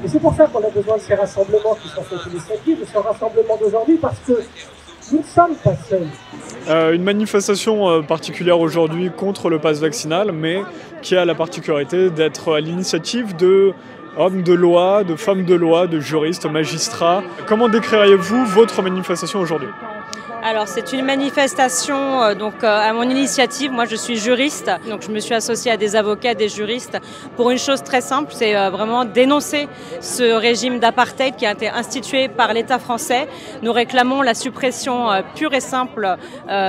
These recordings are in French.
Et c'est pour ça qu'on a besoin de ces rassemblements qui sont cette initiative, de ce rassemblement d'aujourd'hui, parce que nous ne sommes pas seuls. Une manifestation particulière aujourd'hui contre le pass vaccinal, mais qui a la particularité d'être à l'initiative de hommes de loi, de femmes de loi, de juristes, magistrats. Comment décririez-vous votre manifestation aujourd'hui ? Alors c'est une manifestation à mon initiative. Moi je suis juriste, donc je me suis associée à des avocats, des juristes pour une chose très simple, c'est vraiment dénoncer ce régime d'apartheid qui a été institué par l'État français. Nous réclamons la suppression pure et simple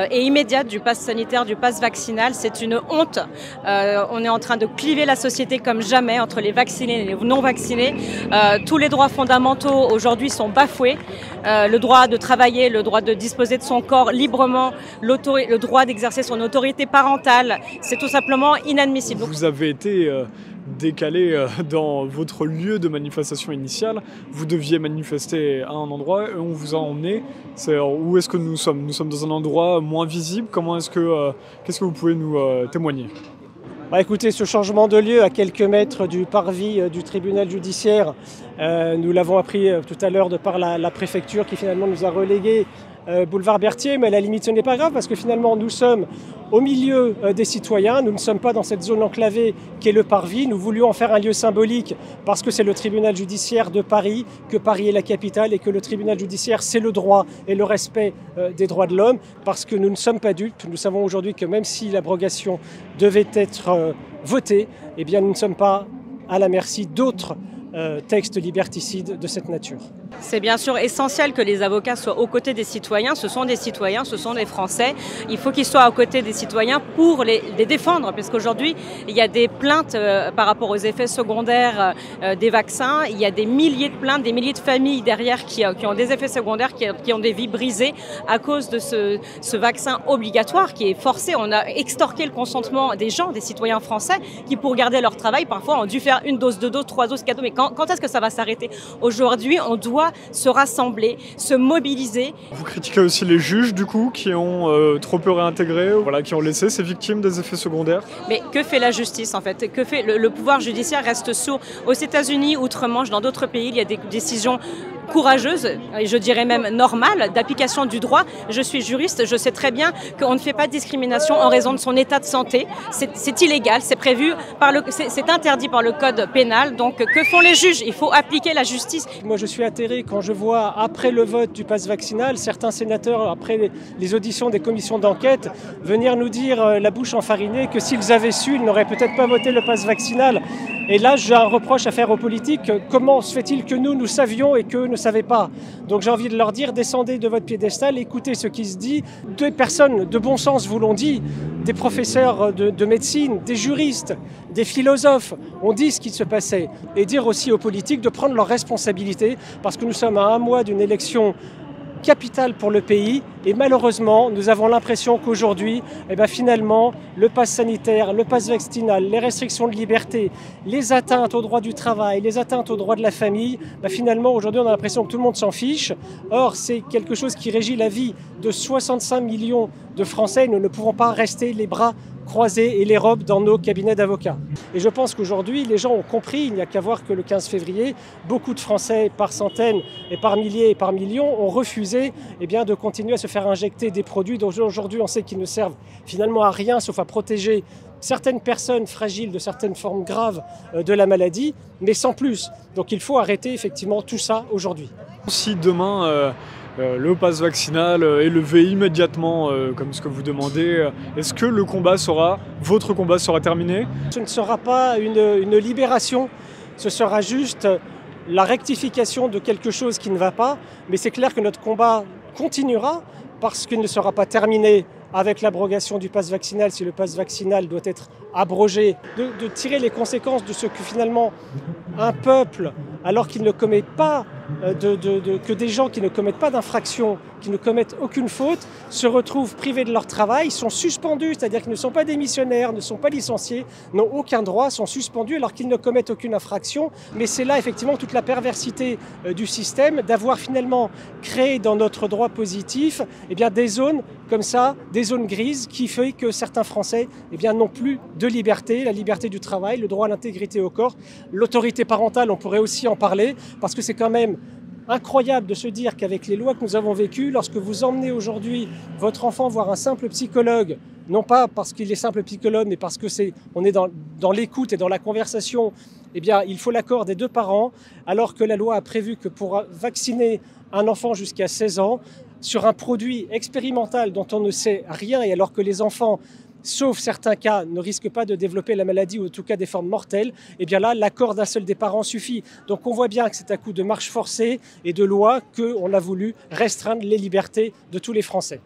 et immédiate du pass sanitaire, du pass vaccinal. C'est une honte. On est en train de cliver la société comme jamais entre les vaccinés et les non vaccinés. Tous les droits fondamentaux aujourd'hui sont bafoués. Le droit de travailler, le droit de disposer de son corps librement, le droit d'exercer son autorité parentale, c'est tout simplement inadmissible. Vous avez été décalé dans votre lieu de manifestation initiale. Vous deviez manifester à un endroit et on vous a emmené. Où est-ce que nous sommes ? Nous sommes dans un endroit moins visible. Qu'est-ce que vous pouvez nous témoigner ? Écoutez, ce changement de lieu à quelques mètres du parvis du tribunal judiciaire, nous l'avons appris tout à l'heure de par la préfecture qui finalement nous a relégués boulevard Berthier, mais à la limite ce n'est pas grave parce que finalement nous sommes au milieu des citoyens, nous ne sommes pas dans cette zone enclavée qui est le parvis, nous voulions en faire un lieu symbolique parce que c'est le tribunal judiciaire de Paris, que Paris est la capitale et que le tribunal judiciaire c'est le droit et le respect des droits de l'homme, parce que nous ne sommes pas dupes, nous savons aujourd'hui que même si l'abrogation devait être votée, eh bien nous ne sommes pas à la merci d'autres textes liberticides de cette nature. C'est bien sûr essentiel que les avocats soient aux côtés des citoyens. Ce sont des citoyens, ce sont des Français. Il faut qu'ils soient aux côtés des citoyens pour les défendre, parce qu'aujourd'hui, il y a des plaintes par rapport aux effets secondaires des vaccins. Il y a des milliers de plaintes, des milliers de familles derrière qui ont des effets secondaires, qui ont des vies brisées à cause de ce vaccin obligatoire qui est forcé. On a extorqué le consentement des gens, des citoyens français, qui pour garder leur travail, parfois ont dû faire 1 dose, 2 doses, 3 doses, 4 doses. Mais quand est-ce que ça va s'arrêter ? Aujourd'hui, on doit se rassembler, se mobiliser. Vous critiquez aussi les juges du coup qui ont trop peu réintégré, qui ont laissé ces victimes des effets secondaires. Mais que fait la justice en fait ? Que fait le pouvoir judiciaire reste sourd. Aux États-Unis, outre-Manche, dans d'autres pays, il y a des décisions courageuse, et je dirais même normale, d'application du droit. Je suis juriste, je sais très bien qu'on ne fait pas de discrimination en raison de son état de santé. C'est illégal, c'est prévu, c'est interdit par le code pénal. Donc que font les juges ? Il faut appliquer la justice. Moi je suis atterré quand je vois, après le vote du pass vaccinal, certains sénateurs, après les auditions des commissions d'enquête, venir nous dire la bouche enfarinée que s'ils avaient su, ils n'auraient peut-être pas voté le pass vaccinal. Et là, j'ai un reproche à faire aux politiques. Comment se fait-il que nous savions et qu'eux ne savaient pas ? Donc j'ai envie de leur dire, descendez de votre piédestal, écoutez ce qui se dit. Des personnes de bon sens vous l'ont dit, des professeurs de médecine, des juristes, des philosophes ont dit ce qui se passait. Et dire aussi aux politiques de prendre leurs responsabilités, parce que nous sommes à 1 mois d'une élection capitale pour le pays et malheureusement nous avons l'impression qu'aujourd'hui finalement le pass sanitaire, le pass vaccinal, les restrictions de liberté, les atteintes aux droits du travail, les atteintes aux droits de la famille, finalement aujourd'hui on a l'impression que tout le monde s'en fiche. Or c'est quelque chose qui régit la vie de 65 millions de Français. Nous ne pouvons pas rester les bras croisés et les robes dans nos cabinets d'avocats. Et je pense qu'aujourd'hui, les gens ont compris, il n'y a qu'à voir que le 15 février, beaucoup de Français par centaines et par milliers et par millions ont refusé de continuer à se faire injecter des produits dont aujourd'hui on sait qu'ils ne servent finalement à rien sauf à protéger certaines personnes fragiles de certaines formes graves de la maladie, mais sans plus. Donc il faut arrêter effectivement tout ça aujourd'hui. Si demain le pass vaccinal est levé immédiatement comme ce que vous demandez, est-ce que votre combat sera terminé ? Ce ne sera pas une libération, ce sera juste la rectification de quelque chose qui ne va pas, mais c'est clair que notre combat continuera parce qu'il ne sera pas terminé avec l'abrogation du pass vaccinal si le pass vaccinal doit être abrogé, de tirer les conséquences de ce que finalement un peuple, alors qu'il ne commet pas que des gens qui ne commettent pas d'infraction, qui ne commettent aucune faute, se retrouvent privés de leur travail, sont suspendus, c'est-à-dire qu'ils ne sont pas démissionnaires, ne sont pas licenciés, n'ont aucun droit, sont suspendus alors qu'ils ne commettent aucune infraction. Mais c'est là effectivement toute la perversité du système d'avoir finalement créé dans notre droit positif des zones comme ça, des zones grises qui fait que certains Français n'ont plus de liberté, la liberté du travail, le droit à l'intégrité au corps, l'autorité parentale, on pourrait aussi en parler parce que c'est quand même incroyable de se dire qu'avec les lois que nous avons vécues, lorsque vous emmenez aujourd'hui votre enfant voir un simple psychologue, non pas parce qu'il est simple psychologue, mais parce que on est dans l'écoute et dans la conversation, il faut l'accord des deux parents, alors que la loi a prévu que pour vacciner un enfant jusqu'à 16 ans, sur un produit expérimental dont on ne sait rien, et alors que les enfants, sauf certains cas, ne risquent pas de développer la maladie ou en tout cas des formes mortelles, là, l'accord d'un seul des parents suffit. Donc on voit bien que c'est à coup de marche forcée et de loi qu'on a voulu restreindre les libertés de tous les Français.